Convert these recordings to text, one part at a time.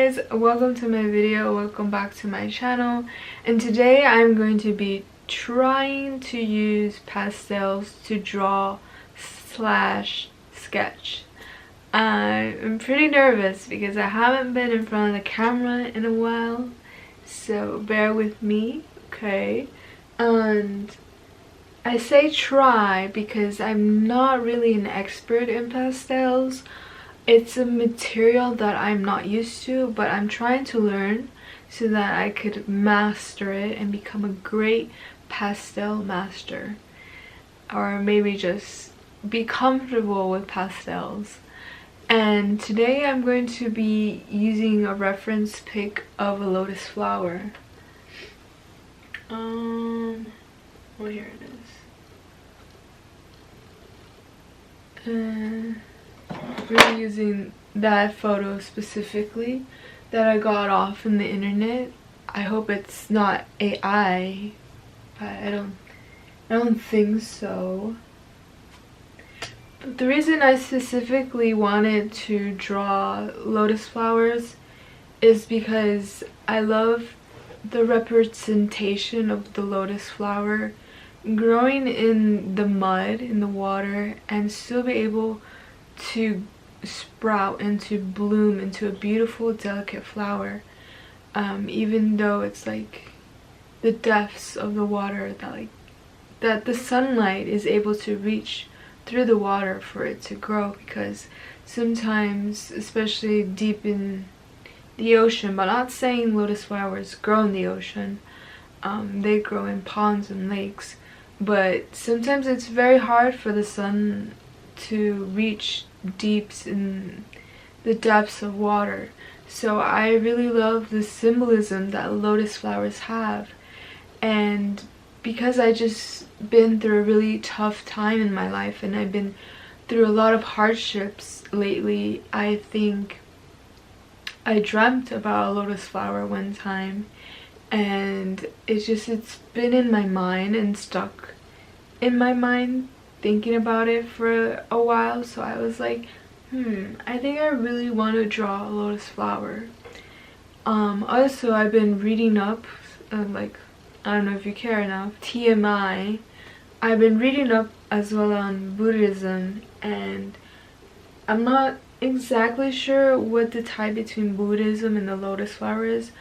guys, welcome to my video, welcome back to my channel, and today I'm going to be trying to use pastels to draw slash sketch. I'm pretty nervous because I haven't been in front of the camera in a while, so bear with me, okay? And I say try because I'm not really an expert in pastels. It's a material that I'm not used to, but I'm trying to learn so that I could master it and become a great pastel master. Or maybe just be comfortable with pastels. And today I'm going to be using a reference pic of a lotus flower. Well, here it is. Really using that photo specifically that I got off from the internet. I hope it's not AI, but I don't think so. But the reason I specifically wanted to draw lotus flowers is because I love the representation of the lotus flower growing in the mud, in the water, and still be able to sprout and to bloom into a beautiful, delicate flower, even though it's like the depths of the water that the sunlight is able to reach through the water for it to grow. Because sometimes, especially deep in the ocean, but not saying lotus flowers grow in the ocean, they grow in ponds and lakes, but sometimes it's very hard for the sun to reach deep in the depths of water. So I really love the symbolism that lotus flowers have, and because I just been through a really tough time in my life and I've been through a lot of hardships lately, I think I dreamt about a lotus flower one time, and it's been in my mind and stuck in my mind, thinking about it for a while. So I was like, I think I really want to draw a lotus flower. Also, I've been reading up, like, I don't know if you care enough, TMI. I've been reading up as well on Buddhism, and I'm not exactly sure what the tie between Buddhism and the lotus flower is,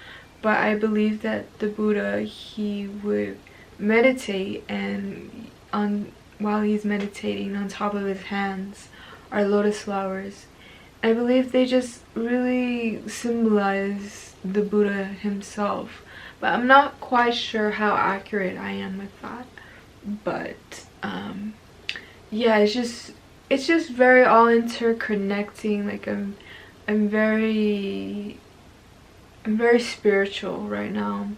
but I believe that the Buddha, he would meditate, and while he's meditating, on top of his hands are lotus flowers. I believe they just really symbolize the Buddha himself, but I'm not quite sure how accurate I am with that. But yeah, it's just very all interconnecting. Like I'm very spiritual right now,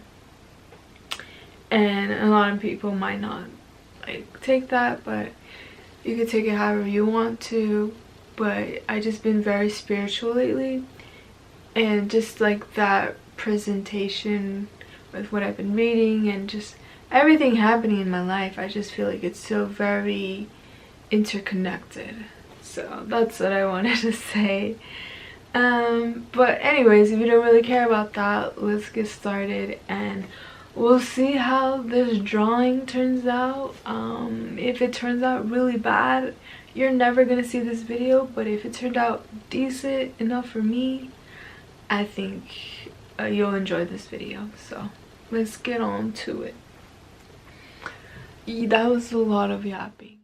and a lot of people might not like take that, but you can take it however you want to. But I just been very spiritual lately, and just like that presentation with what I've been reading and just everything happening in my life, I just feel like it's so very interconnected. So that's what I wanted to say. But anyways, if you don't really care about that, let's get started and we'll see how this drawing turns out. If it turns out really bad, you're never gonna see this video, but if it turned out decent enough for me, I think you'll enjoy this video. So let's get on to it. That was a lot of yapping.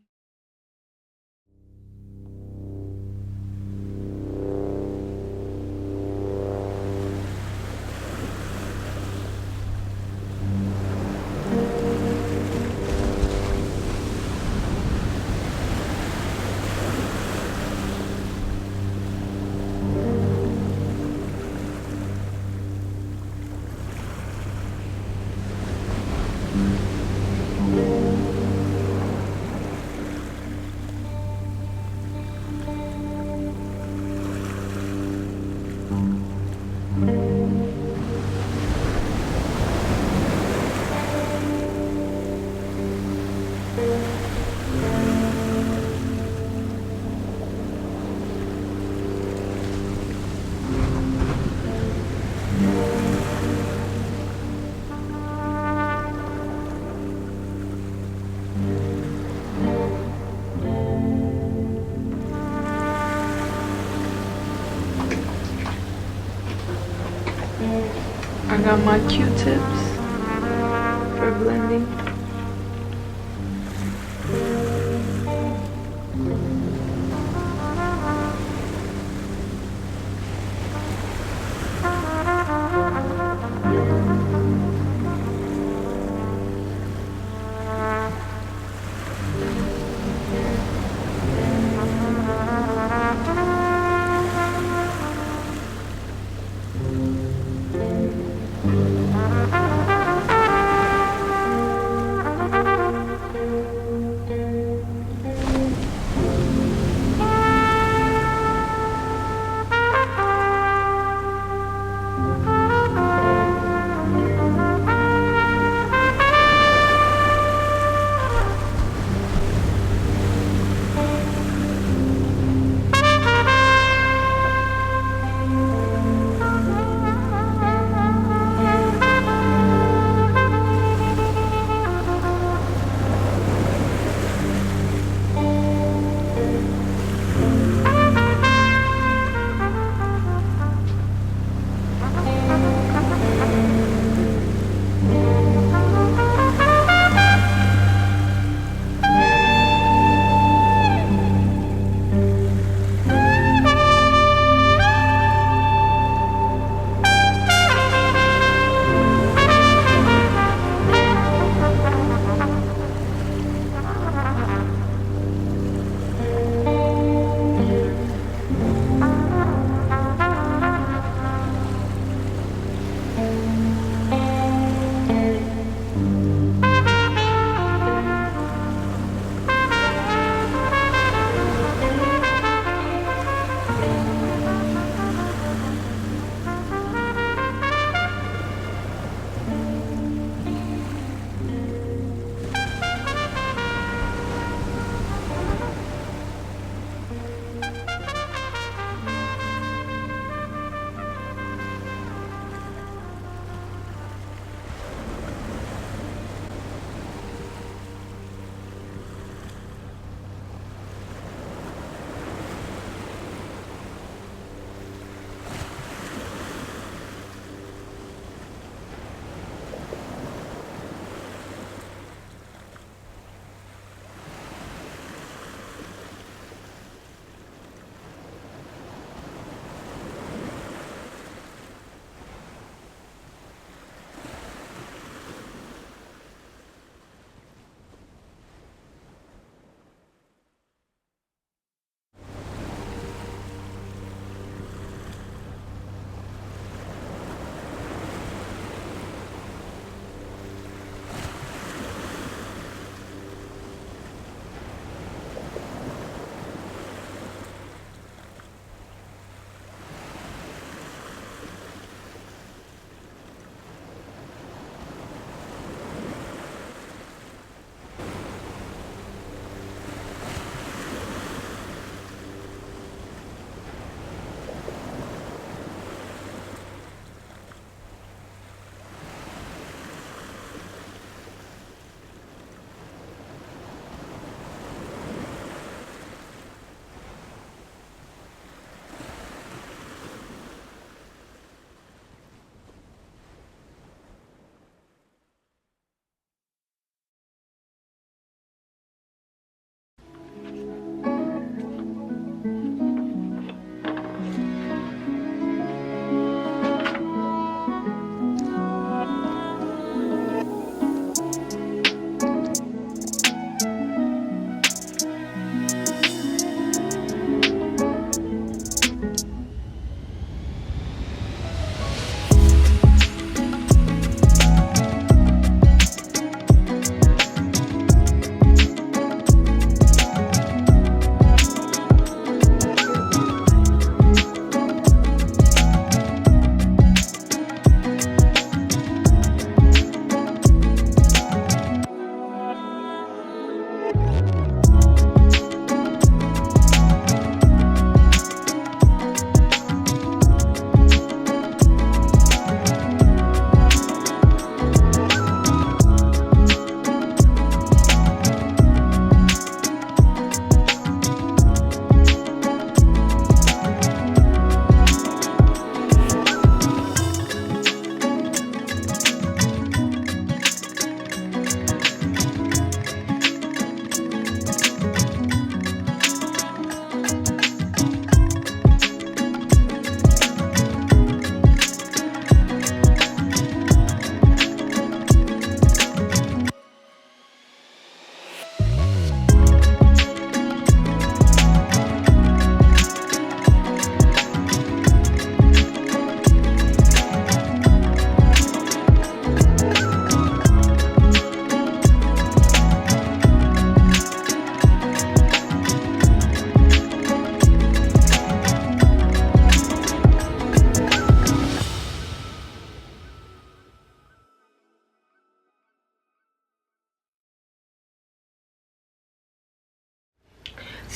got my Q-tips for blending.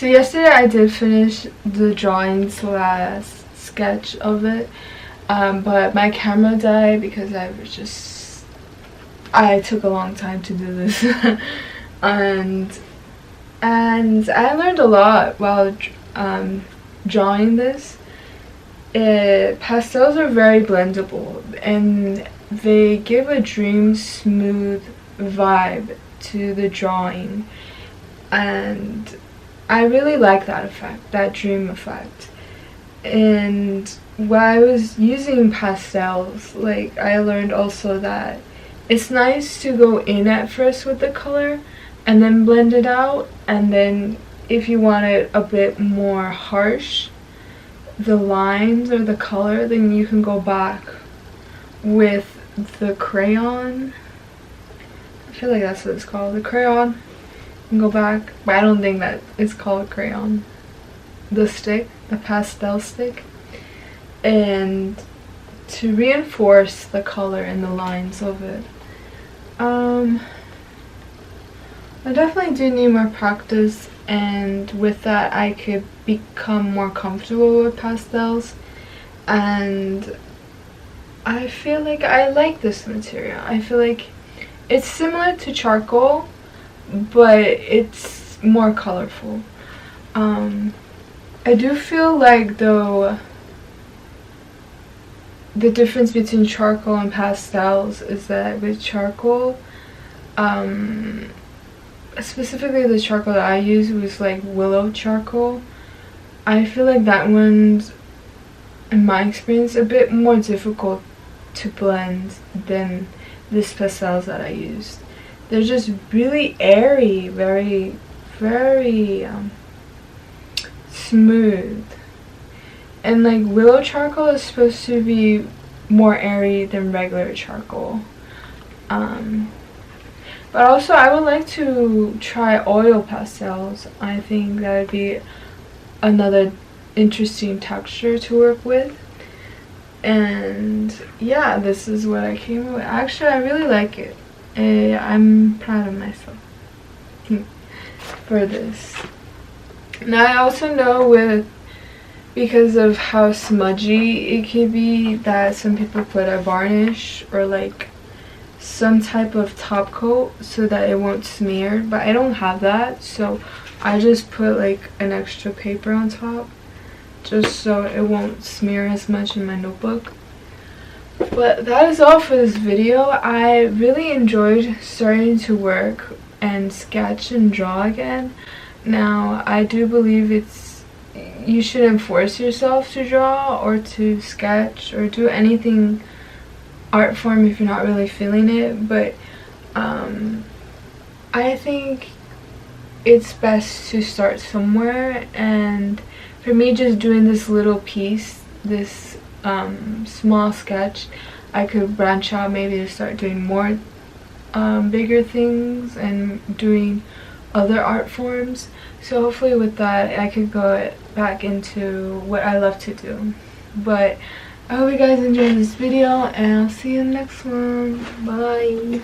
So yesterday I did finish the drawing slash sketch of it, but my camera died because I took a long time to do this. and I learned a lot while drawing this. Pastels are very blendable and they give a dream smooth vibe to the drawing, and I really like that effect, that dream effect. And while I was using pastels, like, I learned also that it's nice to go in at first with the color and then blend it out, and then if you want it a bit more harsh, the lines or the color, then you can go back with the crayon. I feel like that's what it's called, the crayon, and go back, but I don't think that it's called crayon. The stick, the pastel stick, and to reinforce the color and the lines of it. I definitely do need more practice, and with that I could become more comfortable with pastels, and I feel like I like this material. I feel like it's similar to charcoal, but it's more colorful. I do feel like, though, the difference between charcoal and pastels is that with charcoal, specifically the charcoal that I used was like willow charcoal. I feel like that one's, in my experience, a bit more difficult to blend than this pastels that I used. They're just really airy, very smooth. And like willow charcoal is supposed to be more airy than regular charcoal. But also I would like to try oil pastels. I think that would be another interesting texture to work with. And yeah, this is what I came up with. Actually, I really like it. I'm proud of myself for this. Now I also know because of how smudgy it can be, that some people put a varnish or like some type of top coat so that it won't smear, but I don't have that, so I just put like an extra paper on top just so it won't smear as much in my notebook. But that is all for this video. I really enjoyed starting to work and sketch and draw again. Now I do believe you shouldn't force yourself to draw or to sketch or do anything art form if you're not really feeling it, but I think it's best to start somewhere, and for me, just doing this little piece, this small sketch, I could branch out maybe to start doing more bigger things and doing other art forms. So hopefully with that I could go back into what I love to do. But I hope you guys enjoyed this video, and I'll see you in the next one. Bye.